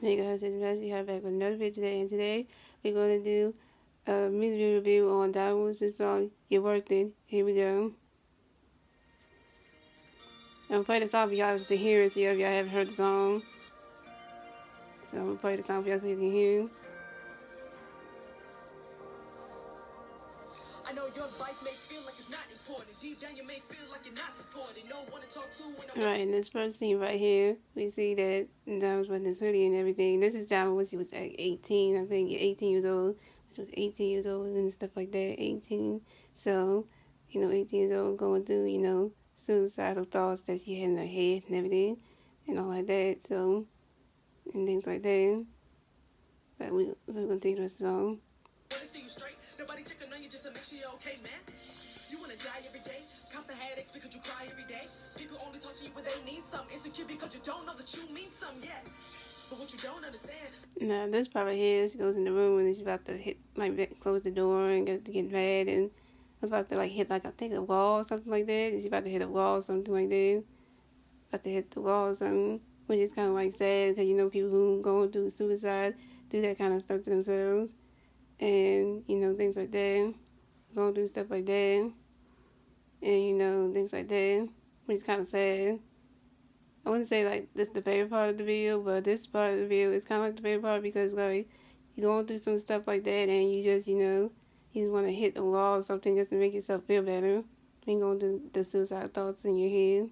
Hey guys, it's Jesse here back with another video today, and today we're going to do a music review on Domo's song, You're Worth It. Here we go. I'm going to play the song for y'all to hear it, so if y'all haven't heard the song. So I'm going to play the song for y'all so you can hear it. I know your advice may feel like it's not important. Deep down you may feel like you're not supported. No one to talk to when Alright, in this first scene right here, we see that Dom was wearing this hoodie and everything. This is Dom when she was like 18, I think, 18 years old. She was 18 years old and stuff like that, 18. So, 18 years old going through, suicidal thoughts that she had in her head and everything and all like that. So, and things like that. But we're going to take the song. Nobody checking on you just to make sure you're okay, man. You wanna die every day, constant headaches because you cry every day. People only talk to you when they need some, insecure because you don't know that you mean some yet. But what you don't understand. Now this part right here, she goes in the room and she's about to close the door and get mad and about to hit I think a wall or something like that. And she's about to hit a wall or something like that. About to hit the wall or something, which is kind of sad because people who go through suicide do that kind of stuff to themselves. And, things like that. Going through stuff like that. And, things like that. Which is kind of sad. I wouldn't say, this is the favorite part of the video, but this part of the video is kind of the favorite part because, you're going through some stuff like that and you just, you just want to hit the wall or something just to make yourself feel better. You going through the suicide thoughts in your head.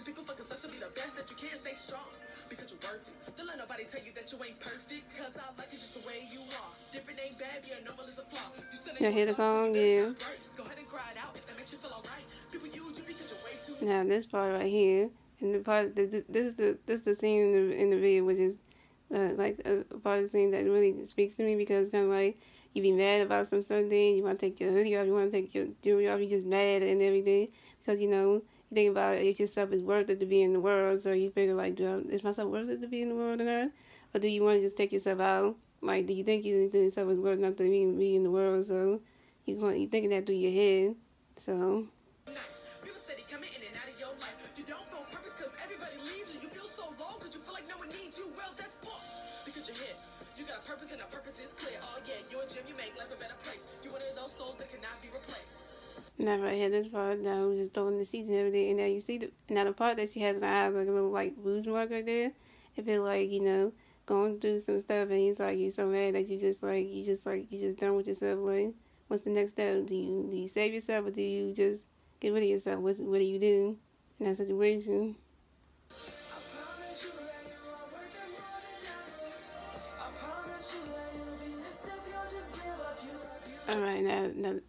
People fucking suck to be the best that you can stay strong because you're worth it. Don't let nobody tell you that you ain't perfect because I like it just the way you are. Different ain't bad, yeah, normal is a flaw. You still ain't hear the song, yeah. Go ahead and cry it out if that makes you feel alright. People use you because you're way too. Now this part right here, and the part this is the scene in the video, which is a part of the scene that really speaks to me because it's kind of like you be mad about some something, you want to take your hoodie off, you want to take your jewelry off, you just mad and everything because you think about if yourself is worth it to be in the world, so you figure is myself worth it to be in the world or not? Or do you want to just take yourself out? Do you think yourself is worth enough to be in the world? So you thinking that through your head. So. People steady coming in and out of your life. You don't feel purpose because everybody leaves you. You feel so low because you feel like no one needs you. Well, that's because you're here. You got a purpose and a purpose is clear. Oh yeah, you and Jim, you make life a better place. You're one of those souls that cannot be replaced. Now right here, this part now was just throwing the seats and everything, and now you see the part that she has in her eyes, like a little bruise mark right there. It feel going through some stuff, and it's you're so mad that you just done with yourself. What's the next step? Do you save yourself or do you just get rid of yourself? What do you do in that situation? Alright, the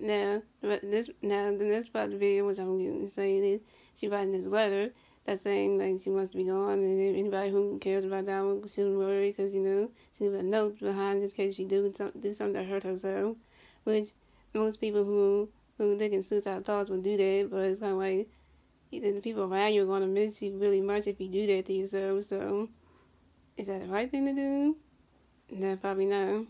next part of the video, which I'm going to say is, she writing this letter that's saying, she wants to be gone, and anybody who cares about that one shouldn't worry, because, she leave a note behind in case she do something to hurt herself, which most people who thinking suicidal thoughts will do that, but it's kind of the people around you are going to miss you really much if you do that to yourself, so is that the right thing to do? No, probably not.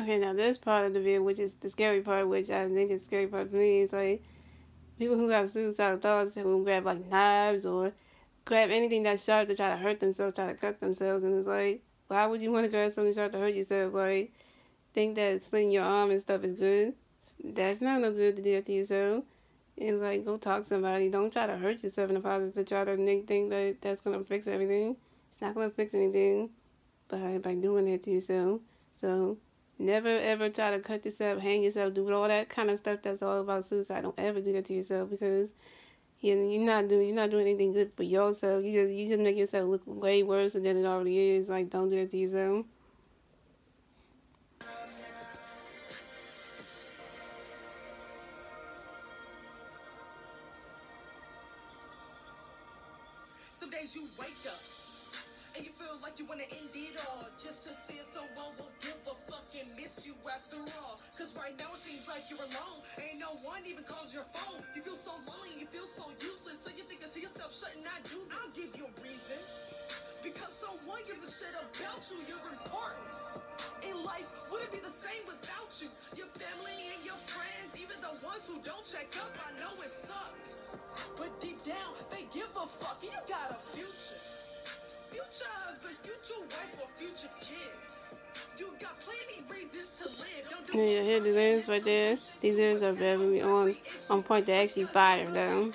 Okay, now this part of the video, which is the scary part, which I think is the scary part for me, is people who got suicidal thoughts who grab knives or grab anything that's sharp to try to hurt themselves, try to cut themselves, and it's why would you want to grab something sharp to hurt yourself? Think that slitting your arm and stuff is good. That's not no good to do that to yourself. It's go talk to somebody. Don't try to hurt yourself in the process to try to think that that's gonna fix everything. It's not gonna fix anything by doing that to yourself. So never ever try to cut yourself, hang yourself, do all that kind of stuff that's all about suicide. Don't ever do that to yourself because you're not doing anything good for yourself. You just make yourself look way worse than it already is. Don't do that to yourself. Some days you wake up and you feel like you want to end it all just to see if someone will give a fuck and miss you after all. Cause right now it seems like you're alone. Ain't no one even calls your phone. You feel so lonely, you feel so useless, so you think don't check up, I know it sucks. But deep down, they give a fuck. You got a future. Future husband, future wife, or future kids. You got plenty reasons to live. Don't do yeah, here the lyrics right there. These lyrics are very on point to actually fire them.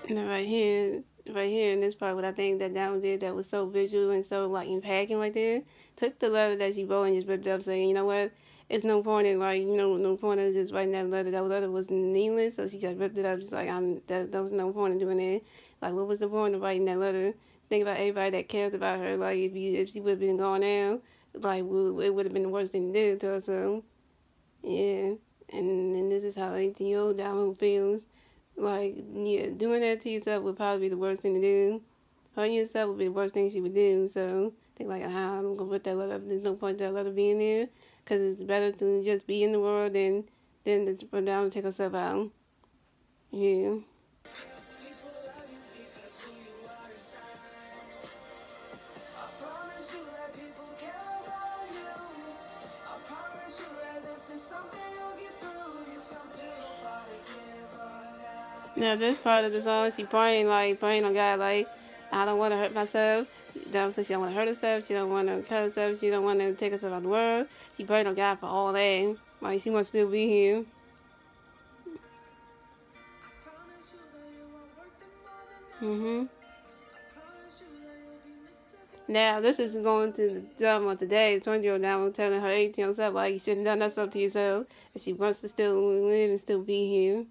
And right here in this part, what I think that Down did that was so visual and so like impacting right there, took the letter that she wrote and just ripped it up, saying, you know what, it's no point in like, no point in just writing that letter. That letter was meaningless, so she just ripped it up, just like there was no point in doing it. Like, what was the point of writing that letter? Think about everybody that cares about her. Like, if she would have been gone now, like it would have been the worst thing to do to her. So yeah, and this is how 18-year-old Down feels. Like, yeah, doing that to yourself would probably be the worst thing to do. Hurting yourself would be the worst thing she would do. So, think like, I'm going to put that letter up. There's no point that letter being there. Because it's better to just be in the world than to put down and take herself out. Yeah. Now this part of the song, she praying on God, like, I don't want to hurt myself. She don't want to hurt herself. She don't want to cut herself. She don't want to take herself out of the world. She praying on God for all that. Like, she wants to still be here. Now, this is going to the Domo today. 20-year-old Domo telling her 18-year-old self, like, you shouldn't have done that stuff to yourself. And she wants to still live and still be here.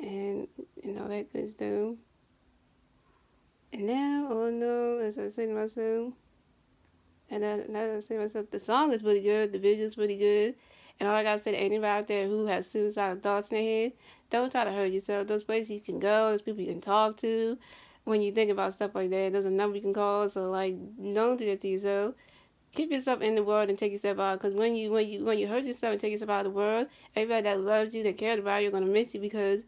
And all that good stuff. And now, oh no, as I say to myself, and now I say to myself, the song is pretty good, the visual's pretty good. And all I gotta say to anybody out there who has suicidal thoughts in their head, don't try to hurt yourself. Those places you can go, those people you can talk to. When you think about stuff like that, there's a number you can call. So like, don't do that to yourself. Keep yourself in the world and take yourself out. Because when you hurt yourself and take yourself out of the world, everybody that loves you, that cares about you, are gonna miss you because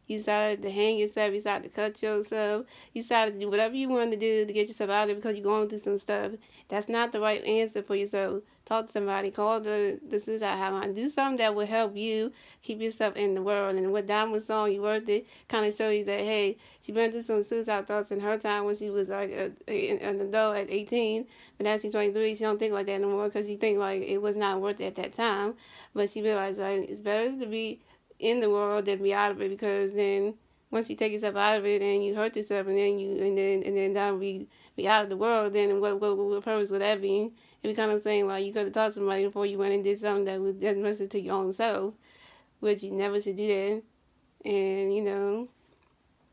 you decided to hang yourself, you decided to cut yourself, you decided to do whatever you wanted to do to get yourself out of it because you're going through some stuff. That's not the right answer for yourself. Talk to somebody, call the suicide hotline, do something that will help you keep yourself in the world. And what Diamond's song, You Worth It, kind of shows you that, hey, she went through some suicide thoughts in her time when she was like an adult at 18, but now she's 23, she don't think like that no more because she think like it was not worth it at that time. But she realized like it's better to be in the world than be out of it, because then once you take yourself out of it and you hurt yourself and then down be out of the world, then what purpose would that be? It be kind of saying like you could have taught somebody before you went and did something that was detrimental to your own self, which you never should do that. And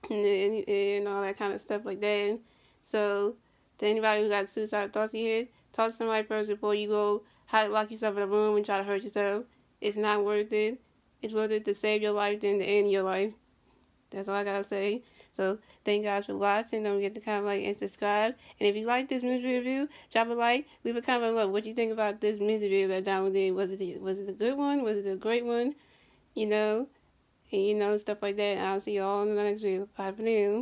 and all that kind of stuff like that. So to anybody who got suicidal thoughts in your head, talk to somebody first before you go lock yourself in a room and try to hurt yourself. It's not worth it. It's worth it to save your life than to end your life. That's all I gotta say. So thank you guys for watching. Don't forget to comment, like, and subscribe. And if you like this music review, drop a like, leave a comment below. What you think about this music review that Diamond did? Was it a good one? Was it a great one? And stuff like that. And I'll see you all in the next video. Bye for now.